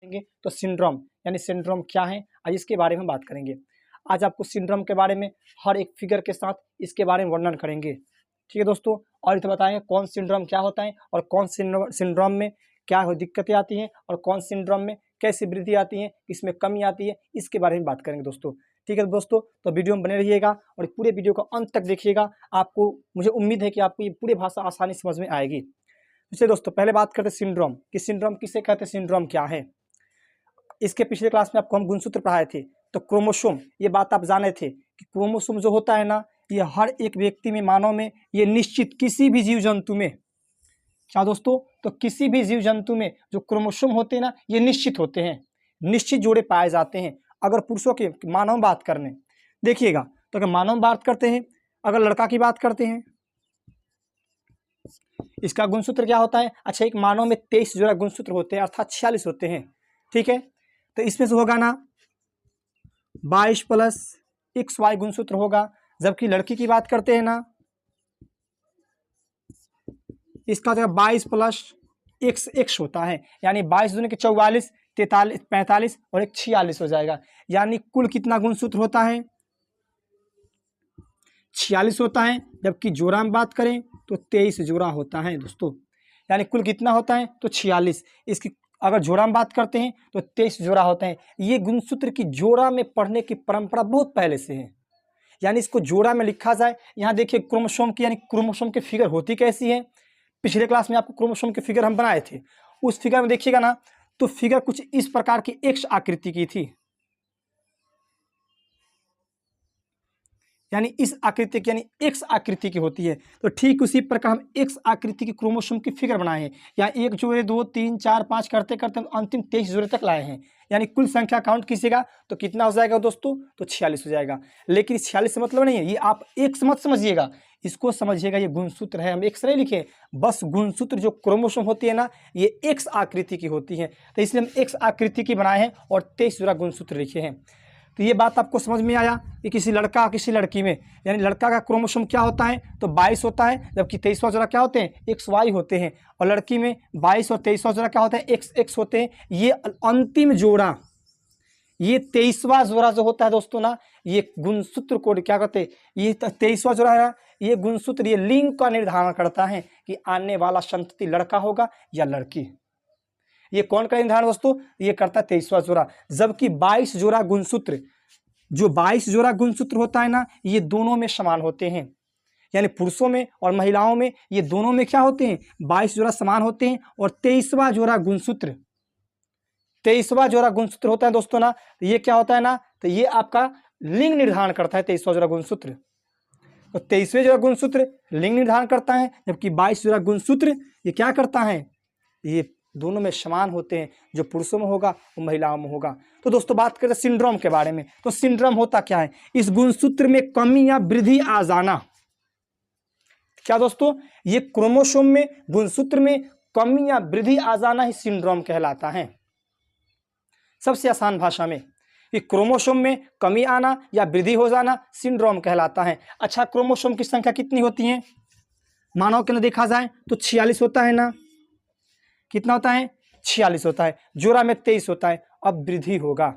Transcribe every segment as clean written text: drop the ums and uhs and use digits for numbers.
करेंगे तो सिंड्रोम यानी सिंड्रोम क्या है, आज इसके बारे में बात करेंगे। आज आपको सिंड्रोम के बारे में हर एक फिगर के साथ इसके बारे में वर्णन करेंगे, ठीक है दोस्तों। और तो बताएंगे कौन सिंड्रोम क्या होता है और कौन सिंड्रोम में क्या दिक्कतें आती हैं और कौन सिंड्रोम में कैसी वृद्धि आती है, इसमें कमी आती है, इसके बारे में बात करेंगे दोस्तों। ठीक है दोस्तों, तो वीडियो में बने रहिएगा और पूरे वीडियो को अंत तक देखिएगा। आपको मुझे उम्मीद है कि आपको ये पूरी भाषा आसानी समझ में आएगी। चलिए दोस्तों, पहले बात करते हैं सिंड्रोम कि सिंड्रोम किसे कहते हैं, सिंड्रोम क्या है। इसके पिछले क्लास में आपको हम गुणसूत्र पढ़ाए थे, तो क्रोमोसोम, ये बात आप जाने थे कि क्रोमोसोम जो होता है ना, ये हर एक व्यक्ति में, मानव में, ये निश्चित किसी भी जीव जंतु में, क्या दोस्तों, तो किसी भी जीव जंतु में जो क्रोमोसोम होते हैं ना, ये निश्चित होते हैं, निश्चित जोड़े पाए जाते हैं। अगर पुरुषों की मानव बात करने देखिएगा, तो अगर मानव बात करते हैं, अगर लड़का की बात करते हैं, इसका गुणसूत्र क्या होता है। अच्छा, एक मानव में 23 जोड़ा गुणसूत्र होते हैं, अर्थात 46 होते हैं, ठीक है। तो इसमें से होगा ना 22 प्लस XY गुणसूत्र होगा। जबकि लड़की की बात करते हैं ना, इसका जो 22 प्लस XX होता है, यानी 22 दूनी के 44, 43, 45 और एक 46 हो जाएगा। यानी कुल कितना गुणसूत्र होता है, 46 होता है। जबकि जोड़ा में बात करें तो 23 जोड़ा होता है दोस्तों, यानी कुल कितना होता है तो 46। इसकी अगर जोड़ा में बात करते हैं तो 23 जोड़ा होते हैं। ये गुणसूत्र की जोड़ा में पढ़ने की परंपरा बहुत पहले से है, यानी इसको जोड़ा में लिखा जाए। यहाँ देखिए क्रोमोसोम की, यानी क्रोमोसोम की फिगर होती कैसी है। पिछले क्लास में आपको क्रोमोसोम की फिगर हम बनाए थे, उस फिगर में देखिएगा ना, तो फिगर कुछ इस प्रकार की एक्स आकृति की थी, यानी इस आकृति की, यानी एक्स आकृति की होती है। तो ठीक उसी प्रकार हम एक्स आकृति की क्रोमोसोम की फिगर बनाए हैं। या 1 जोड़े 2 3 4 5 करते करते अंतिम 23 जोड़े तक लाए हैं। यानी कुल संख्या काउंट कीजिएगा तो कितना हो जाएगा दोस्तों, तो 46 हो जाएगा। लेकिन 46 से मतलब नहीं है, ये आप एक्स मत समझिएगा, इसको समझिएगा ये गुणसूत्र है। हम एक्स नहीं लिखे, बस गुणसूत्र जो क्रोमोसोम होती है ना, ये एक्स आकृति की होती है, तो इसलिए हम एक्स आकृति की बनाए हैं और 23 जोड़ा गुणसूत्र लिखे हैं। तो ये बात आपको समझ में आया कि किसी लड़का किसी लड़की में, यानी लड़का का क्रोमोसोम क्या होता है तो 22 होता है, जबकि 23वां जोड़ा क्या होते हैं, XY होते हैं। और लड़की में 22 और 23वां जोड़ा क्या होता है, XX होते हैं। ये अंतिम जोड़ा, ये 23वां जोड़ा जो होता है दोस्तों ना, ये गुणसूत्र को क्या कहते हैं, ये 23वां जोड़ा है, ये गुणसूत्र ये लिंग का निर्धारण करता है कि आने वाला संतति लड़का होगा या लड़की। ये कौन का निर्धारण दोस्तों, ये करता है 23वां जोड़ा। जबकि 22 जोड़ा गुणसूत्र, जो 22 जोड़ा गुणसूत्र होता है ना, ये दोनों में समान होते हैं, यानी पुरुषों में और महिलाओं में ये दोनों में क्या होते हैं, 22 जोड़ा समान होते हैं। और 23वां जोड़ा गुणसूत्र, 23वां जोड़ा गुणसूत्र होता है दोस्तों ना, ये क्या होता है ना, तो ये आपका लिंग निर्धारण करता है 23वां जोड़ा गुणसूत्र। तो 23वें जोड़ा गुणसूत्र लिंग निर्धारण करता है, जबकि 22 जोड़ा गुणसूत्र ये क्या करता है, ये दोनों में समान होते हैं, जो पुरुषों में होगा वो महिलाओं में होगा। तो दोस्तों बात करें सिंड्रोम के बारे में, तो सिंड्रोम होता क्या है, इस गुणसूत्र में कमी या वृद्धि आ जाना। क्या दोस्तों, ये क्रोमोसोम में गुणसूत्र में कमी या वृद्धि आ जाना ही सिंड्रोम कहलाता है। सबसे आसान भाषा में, कि क्रोमोसोम में कमी आना या वृद्धि हो जाना सिंड्रोम कहलाता है। अच्छा, क्रोमोसोम की संख्या कितनी होती है, मानव के लिए देखा जाए तो 46 होता है ना, कितना होता है 46 होता है। जोड़ा में 23 होता है। अब वृद्धि होगा,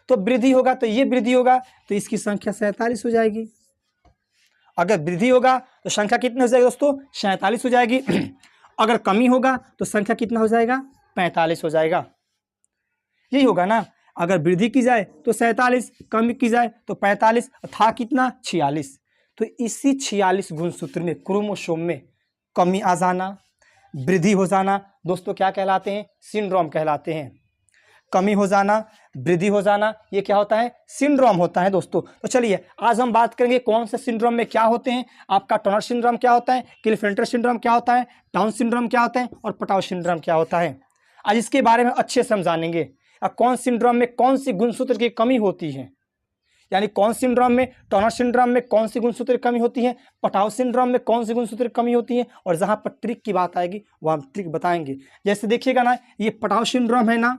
तो वृद्धि होगा तो ये वृद्धि होगा तो इसकी संख्या 47 हो जाएगी। अगर वृद्धि होगा तो संख्या कितनी हो जाएगी दोस्तों, 47 हो जाएगी। अगर कमी होगा तो संख्या कितना हो जाएगा, 45 हो जाएगा। यही होगा ना, अगर वृद्धि की जाए तो 47, कमी की जाए तो 45, था कितना 46। तो इसी 46 गुणसूत्र में, क्रोमोसोम में कमी आ जाना, वृद्धि हो जाना दोस्तों क्या कहलाते हैं, सिंड्रोम कहलाते हैं। कमी हो जाना, वृद्धि हो जाना, ये क्या होता है, सिंड्रोम होता है दोस्तों। तो चलिए आज हम बात करेंगे कौन से सिंड्रोम में क्या होते हैं। आपका टर्नर सिंड्रोम क्या होता है, क्लिफेंटर सिंड्रोम क्या होता है, डाउन सिंड्रोम क्या होता है और पटाउ सिंड्रोम क्या होता है। आज इसके बारे में अच्छे से हम जानेंगे। कौन सिंड्रोम में कौन सी गुणसूत्र की कमी होती है, यानी कौन सिंड्रोम में, टर्नर सिंड्रोम में कौन सी गुणसूत्र की कमी होती है, पटाउ सिंड्रोम में कौन सी गुणसूत्र की कमी होती है। और जहां पर ट्रिक की बात आएगी वह हम ट्रिक बताएंगे। जैसे देखिएगा ना, ये पटाउ सिंड्रोम है ना,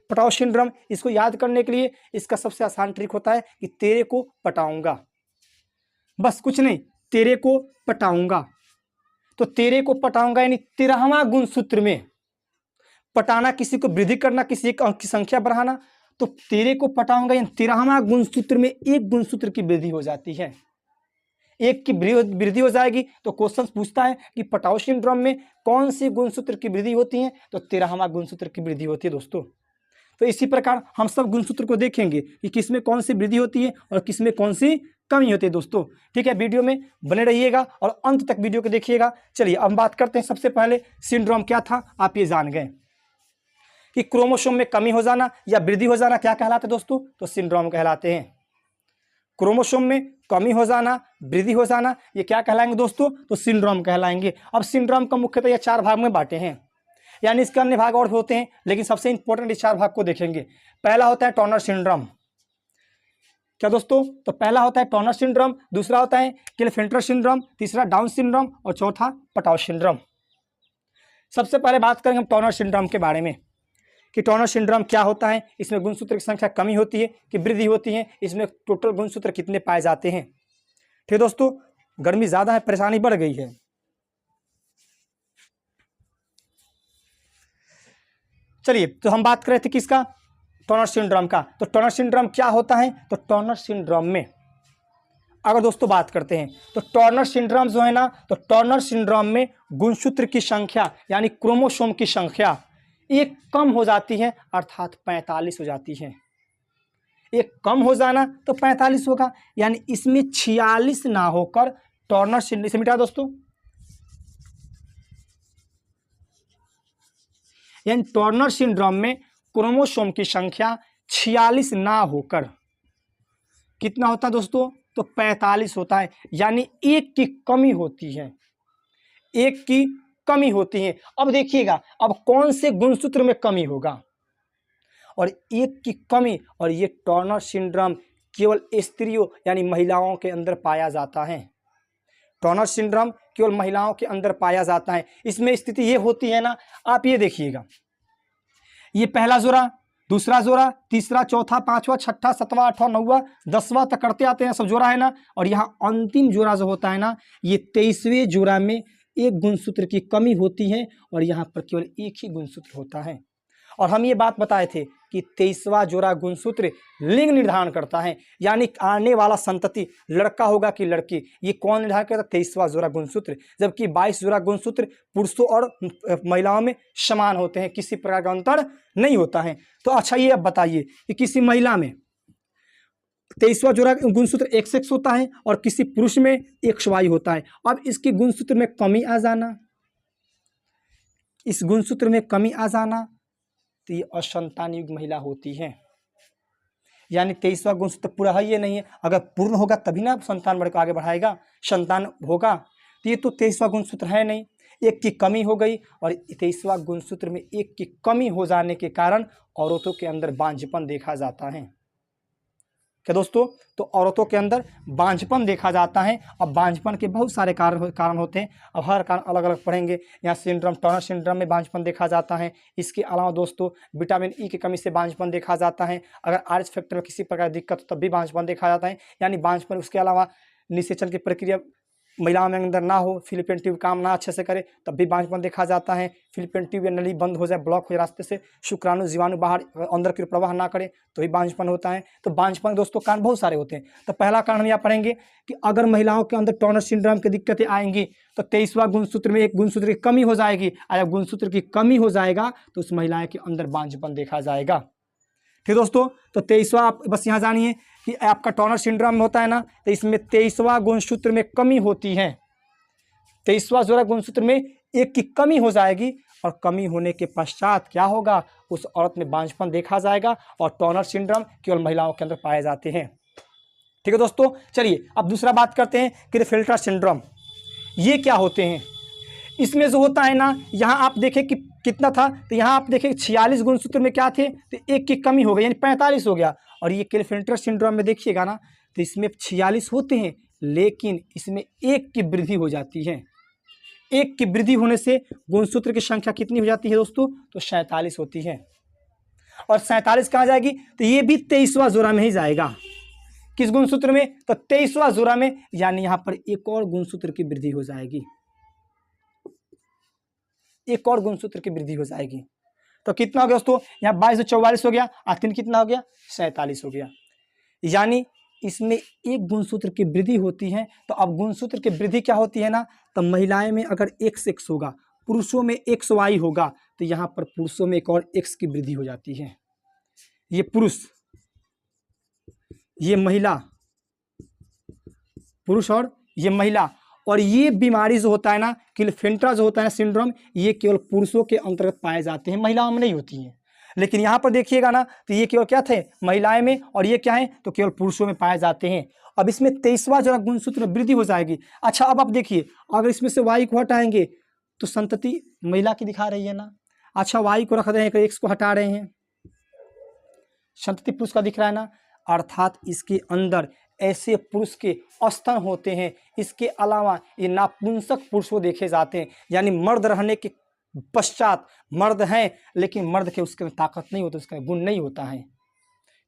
पटाउ सिंड्रोम, इसको याद करने के लिए इसका सबसे आसान ट्रिक होता है कि तेरे को पटाऊंगा, बस कुछ नहीं, तेरे को पटाऊंगा। तो तेरे को पटाऊंगा यानी 13वां गुणसूत्र में पटाना, किसी को वृद्धि करना, किसी एक अंक की संख्या बढ़ाना, तो 13 को पटाऊंगा यानी 13वां गुणसूत्र में एक गुणसूत्र की वृद्धि हो जाती है, एक की वृद्धि हो जाएगी। तो क्वेश्चन पूछता है कि पटाउ सिंड्रोम में कौन सी गुणसूत्र की वृद्धि होती है, तो 13वां गुणसूत्र की वृद्धि होती है दोस्तों। तो इसी प्रकार हम सब गुणसूत्र को देखेंगे कि किसमें कौन सी वृद्धि होती है और किसमें कौन सी कमी होती है दोस्तों। ठीक है, वीडियो में बने रहिएगा और अंत तक वीडियो को देखिएगा। चलिए अब बात करते हैं, सबसे पहले सिंड्रोम क्या था आप ये जान गए कि क्रोमोसोम में कमी हो जाना या वृद्धि हो जाना क्या कहलाते हैं दोस्तों, तो सिंड्रोम कहलाते हैं। क्रोमोसोम में कमी हो जाना, वृद्धि हो जाना, ये क्या कहलाएंगे दोस्तों, तो सिंड्रोम कहलाएंगे। अब सिंड्रोम का मुख्यतः ये 4 भाग में बांटे हैं, यानी इसके अन्य भाग और भी होते हैं, लेकिन सबसे इंपॉर्टेंट इस 4 भाग को देखेंगे। पहला होता है टर्नर सिंड्रोम, क्या दोस्तों, तो पहला होता है टर्नर सिंड्रोम, दूसरा होता है क्लेफेंटर सिंड्रोम, तीसरा डाउन सिंड्रोम और चौथा पटाउ सिंड्रोम। सबसे पहले बात करेंगे हम टर्नर सिंड्रोम के बारे में कि टर्नर सिंड्रोम क्या होता है, इसमें गुणसूत्र की संख्या कमी होती है कि वृद्धि होती है, इसमें टोटल गुणसूत्र कितने पाए जाते हैं। ठीक है दोस्तों, गर्मी ज़्यादा है, परेशानी बढ़ गई है। चलिए तो हम बात कर रहे थे किसका, टर्नर सिंड्रोम का। तो टर्नर सिंड्रोम क्या होता है, तो टर्नर सिंड्रोम में अगर दोस्तों बात करते हैं तो टर्नर सिंड्रोम जो है ना, तो टर्नर सिंड्रोम में गुणसूत्र की संख्या यानी क्रोमोसोम की संख्या एक कम हो जाती है, अर्थात 45 हो जाती है। एक कम हो जाना तो 45 होगा, यानी इसमें 46 ना होकर टर्नर सिंड्रोम, इसे मिटा दोस्तों, यानी टर्नर सिंड्रोम में क्रोमोसोम की संख्या 46 ना होकर कितना होता है दोस्तों, तो 45 होता है, यानी एक की कमी होती है, एक की कमी होती है। अब देखिएगा अब कौन से गुणसूत्र में कमी होगा, और एक की कमी, और ये टर्नर सिंड्रोम केवल स्त्रियों यानी महिलाओं के अंदर पाया जाता है। टर्नर सिंड्रोम केवल महिलाओं के अंदर पाया जाता है। इसमें स्थिति ये होती है ना, आप ये देखिएगा, ये पहला जोड़ा, दूसरा जोड़ा, तीसरा, चौथा, पांचवा, छठा, 7वां, 8वां, 9वां, 10वां तक करते आते हैं, सब जोड़ा है ना। और यहाँ अंतिम जोड़ा जो होता है ना, ये 23वें जोड़ा में एक गुणसूत्र की कमी होती है और यहाँ पर केवल एक ही गुणसूत्र होता है। और हम ये बात बताए थे कि 23वां जोड़ा गुणसूत्र लिंग निर्धारण करता है, यानी आने वाला संतति लड़का होगा कि लड़की, ये कौन निर्धारण करता है, 23वां जोड़ा गुणसूत्र। जबकि 22 जोड़ा गुणसूत्र पुरुषों और महिलाओं में समान होते हैं, किसी प्रकार का अंतर नहीं होता है। तो अच्छा ये अब बताइए कि किसी महिला में 23वां जोड़ा गुणसूत्र XX होता है और किसी पुरुष में XY होता है। अब इसके गुणसूत्र में कमी आ जाना, इस गुणसूत्र में कमी आ जाना, तो ये असंतान युक्त महिला होती है, यानी 23वां गुणसूत्र पूरा है ये नहीं है। अगर पूर्ण होगा तभी ना संतान बढ़ आगे बढ़ाएगा, संतान होगा। तो ये तो 23वां गुणसूत्र है नहीं, एक की कमी हो गई, और 23वां गुणसूत्र में एक की कमी हो जाने के कारण औरतों के अंदर बांझपन देखा जाता है। क्या दोस्तों, तो औरतों के अंदर बांझपन देखा जाता है। अब बांझपन के बहुत सारे कारण होते हैं, अब हर कारण अलग अलग पढ़ेंगे। यहाँ सिंड्रोम, टर्नर सिंड्रोम में बांझपन देखा जाता है। इसके अलावा दोस्तों विटामिन ई की कमी से बांझपन देखा जाता है। अगर आरएच फैक्टर में किसी प्रकार की दिक्कत हो तब भी बांझपन देखा जाता है, यानी बांझपन। उसके अलावा निषेचन की प्रक्रिया महिलाओं में अंदर ना हो, फिलिपियन ट्यूब काम ना अच्छे से करे तब भी बांझपन देखा जाता है। फिलिपियन ट्यूब या नली बंद हो जाए, ब्लॉक हो जाए रास्ते से, शुक्राणु जीवाणु बाहर अंदर की प्रवाह ना करे तो भी बांझपन होता है। तो बांझपन दोस्तों कारण बहुत सारे होते हैं। तो पहला कारण हम यहाँ पढ़ेंगे कि अगर महिलाओं के अंदर टर्नर सिंड्रोम की दिक्कतें आएंगी तो 23वां गुणसूत्र में एक गुणसूत्र की कमी हो जाएगी, और जब गुणसूत्र की कमी हो जाएगा तो उस महिला के अंदर बांझपन देखा जाएगा। ठीक दोस्तों, तो 23वां बस यहाँ जानिए कि आपका टर्नर सिंड्रोम में होता है ना, तो इसमें 23वां गुणसूत्र में कमी होती है। 23वां जोड़ा गुणसूत्र में एक की कमी हो जाएगी, और कमी होने के पश्चात क्या होगा, उस औरत में बांझपन देखा जाएगा, और टर्नर सिंड्रोम केवल महिलाओं के अंदर पाए जाते हैं। ठीक है दोस्तों, चलिए अब दूसरा बात करते हैं क्लेफेंटर सिंड्रोम। ये क्या होते हैं, इसमें जो होता है ना, यहाँ आप देखें कि कितना था, तो यहाँ आप देखें 46 गुणसूत्र में क्या थे, तो एक की कमी हो गई यानी 45 हो गया। और ये क्लेफेंटर सिंड्रोम में देखिएगा ना, तो इसमें 46 होते हैं, लेकिन इसमें एक की वृद्धि हो जाती है। एक की वृद्धि होने से गुणसूत्र की संख्या कितनी हो जाती है दोस्तों, तो 47 होती है। और 47 कहाँ जाएगी, तो ये भी 23वां जोड़ा में ही जाएगा। किस गुणसूत्र में, तो 23वां जोड़ा में, यानी यहाँ पर एक और गुणसूत्र की वृद्धि हो जाएगी, एक और गुणसूत्र की वृद्धि हो जाएगी। तो कितना हो गया दोस्तों, यहाँ 22 से 44 हो गया, 3 कितना हो गया, 47 हो गया। यानी इसमें एक गुणसूत्र की वृद्धि होती है। तो अब गुणसूत्र की वृद्धि क्या होती है ना, तो महिलाएं में अगर x होगा, पुरुषों में xy होगा, तो यहाँ पर पुरुषों में एक और x की वृद्धि हो जाती है। ये पुरुष, ये महिला, पुरुष और ये महिला। और ये बीमारी जो होता है ना, क्लिफेंट्रा जो होता है सिंड्रोम, ये केवल पुरुषों के अंतर्गत पाए जाते हैं, महिलाओं में नहीं होती हैं। लेकिन यहाँ पर देखिएगा ना, तो ये केवल क्या थे, महिलाएं में, और ये क्या है, तो केवल पुरुषों में पाए जाते हैं। अब इसमें 23वां जरा गुणसूत्र में वृद्धि हो जाएगी। अच्छा, अब आप देखिए, अगर इसमें से y को हटाएंगे तो संतति महिला की दिखा रही है ना। अच्छा, y को रख रहे हैं, x को हटा रहे हैं, संतति पुरुष का दिख रहा है ना। अर्थात इसके अंदर ऐसे पुरुष के स्तन होते हैं। इसके अलावा ये नापुंसक पुरुष को देखे जाते हैं, यानी मर्द रहने के पश्चात मर्द हैं, लेकिन मर्द के उसके में ताकत नहीं होती, उसका गुण नहीं होता है।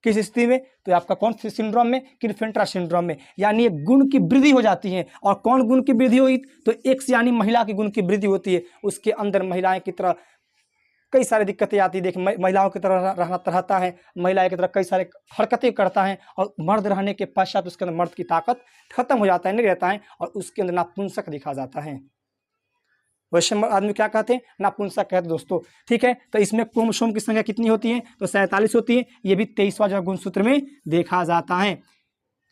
किस स्थिति में, तो आपका कौन सी सिंड्रोम में, क्लिफेंट्रा सिंड्रोम में। यानी एक गुण की वृद्धि हो जाती है। और कौन गुण की वृद्धि हुई, तो एक्स यानी महिला की गुण की वृद्धि होती है। उसके अंदर महिलाएं की तरह कई सारी दिक्कतें आती है। देख, महिलाओं की तरह रहता है, महिला की तरह कई सारे हरकतें करता है, और मर्द रहने के पश्चात उसके अंदर मर्द की ताकत खत्म हो जाता है, नहीं रहता है, और उसके अंदर नापुंसक दिखा जाता है। वैसे आदमी क्या कहते हैं, नापुंसक कहते दोस्तों। ठीक है, तो इसमें क्रोमोसोम की संख्या कितनी होती है, तो 47 होती है। ये भी 23वां जो गुणसूत्र में देखा जाता है।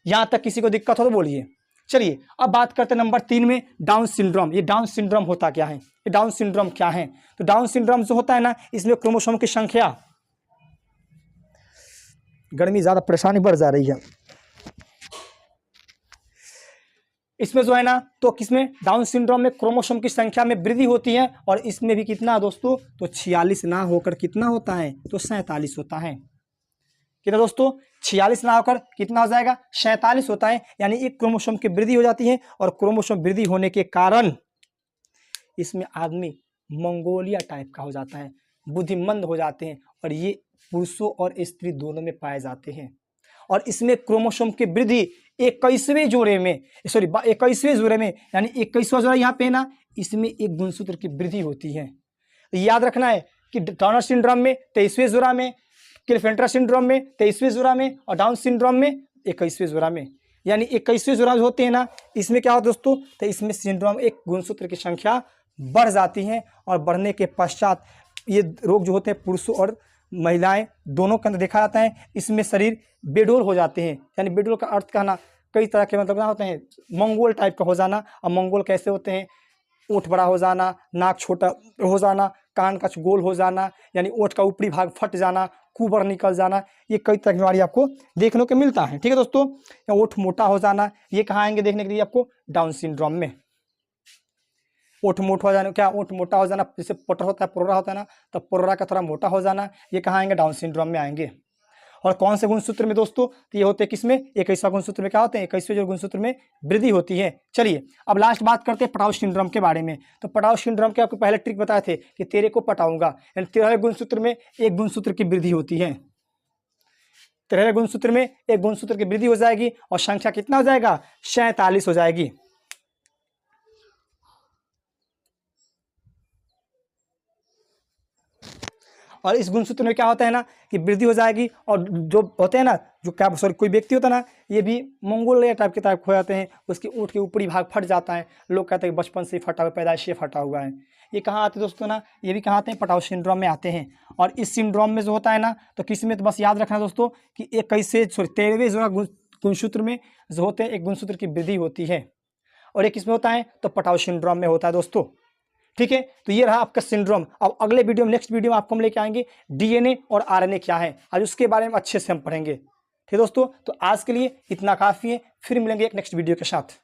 यहां तक किसी को दिक्कत हो तो बोलिए। चलिए अब बात करते हैं नंबर 3 में, डाउन सिंड्रोम। ये डाउन सिंड्रोम होता क्या है, ये डाउन सिंड्रोम क्या है, तो डाउन सिंड्रोम जो होता है ना, इसमें क्रोमोसोम की संख्या, गर्मी ज्यादा परेशानी बढ़ जा रही है इसमें जो है ना, तो किसमें, डाउन सिंड्रोम में क्रोमोसोम की संख्या में वृद्धि होती है। और इसमें भी कितना दोस्तों, तो 46 ना होकर कितना होता है, तो 47 होता है। कितना दोस्तों, 46 ना होकर कितना हो जाएगा, 47 होता है। यानी एक क्रोमोसोम की वृद्धि हो जाती है, और क्रोमोसोम वृद्धि होने के कारण इसमें आदमी मंगोलिया टाइप का हो जाता है, बुद्धिमंद हो जाते हैं, और ये पुरुषों और स्त्री दोनों में पाए जाते हैं। और इसमें क्रोमोसोम की वृद्धि 21वें जोड़े में, 21वें जोड़े में, यानी 21वां जोड़ा यहाँ पे ना, इसमें एक गुणसूत्र की वृद्धि होती है। तो याद रखना है कि टार्नर सिंड्रोम में 23वें जोड़ा में, क्लिफेंट्रा सिंड्रोम में 23वें जोड़ा में, और डाउन सिंड्रोम में 21वें जोड़ा में। यानी 21वें जोड़ा जो होते हैं ना, इसमें क्या होता है दोस्तों, तो इसमें सिंड्रोम एक गुणसूत्र की संख्या बढ़ जाती है, और बढ़ने के पश्चात ये रोग जो होते हैं पुरुषों और महिलाएं दोनों के अंदर देखा जाता है। इसमें शरीर बेडोल हो जाते हैं। यानी बेडोल का अर्थ कहना कई तरह के मतलब होते हैं, मंगोल टाइप का हो जाना। और मंगोल कैसे होते हैं, ओठ बड़ा हो जाना, नाक छोटा हो जाना, कान का गोल हो जाना, यानी ओठ का ऊपरी भाग फट जाना, कुबर निकल जाना, ये कई तरह की बीमारी आपको देखने को मिलता है। ठीक है दोस्तों, या ओठ मोटा हो जाना, ये कहाँ आएंगे देखने के लिए आपको, डाउन सिंड्रोम में। ओठ मोटा हो जाना, क्या ओठ मोटा हो जाना, जैसे पोटर होता है, पोरोरा होता है ना, तो पोरोरा का थोड़ा मोटा हो जाना, ये कहाँ आएंगे, डाउन सिंड्रोम में आएंगे। और कौन से गुणसूत्र में दोस्तों, तो ये होते हैं किसमें, 21वां गुणसूत्र में क्या होते हैं, 21वें जो गुणसूत्र में वृद्धि होती है। चलिए अब लास्ट बात करते हैं पटाउ सिंड्रोम के बारे में। तो पटाउ सिंड्रोम के आपको पहले ट्रिक बताए थे कि तेरे को पटाऊंगा, यानी 13वें गुणसूत्र में एक गुणसूत्र की वृद्धि होती है। 13वें गुणसूत्र में एक गुणसूत्र की वृद्धि हो जाएगी, और संख्या कितना हो जाएगा, 47 हो जाएगी। और इस गुणसूत्र में क्या होता है ना, कि वृद्धि हो जाएगी। और जो होते हैं ना, जो क्या सॉरी कोई व्यक्ति होता है ना, ये भी मंगोलिया टाइप के टाइप हो जाते हैं, उसके ऊँट के ऊपरी भाग फट जाता है। लोग कहते हैं कि बचपन से फटा हुआ, पैदाइश से फटा हुआ है। ये कहाँ आते हैं दोस्तों ना, ये भी कहाँ आते हैं, पटाउ सिंड्रोम में आते हैं। और इस सिंड्रोम में जो होता है ना, तो किस में, तो बस याद रखना दोस्तों कि 13वें जो गुणसूत्र में जो होते हैं एक गुणसूत्र की वृद्धि होती है, और एक किसमें होता है, तो पटाउ सिंड्रोम में होता है दोस्तों। ठीक है, तो ये रहा आपका सिंड्रोम। अब अगले वीडियो में, नेक्स्ट वीडियो में आपको हम लेके आएंगे डीएनए और आरएनए क्या है, आज उसके बारे में अच्छे से हम पढ़ेंगे। ठीक है दोस्तों, तो आज के लिए इतना काफ़ी है, फिर मिलेंगे एक नेक्स्ट वीडियो के साथ।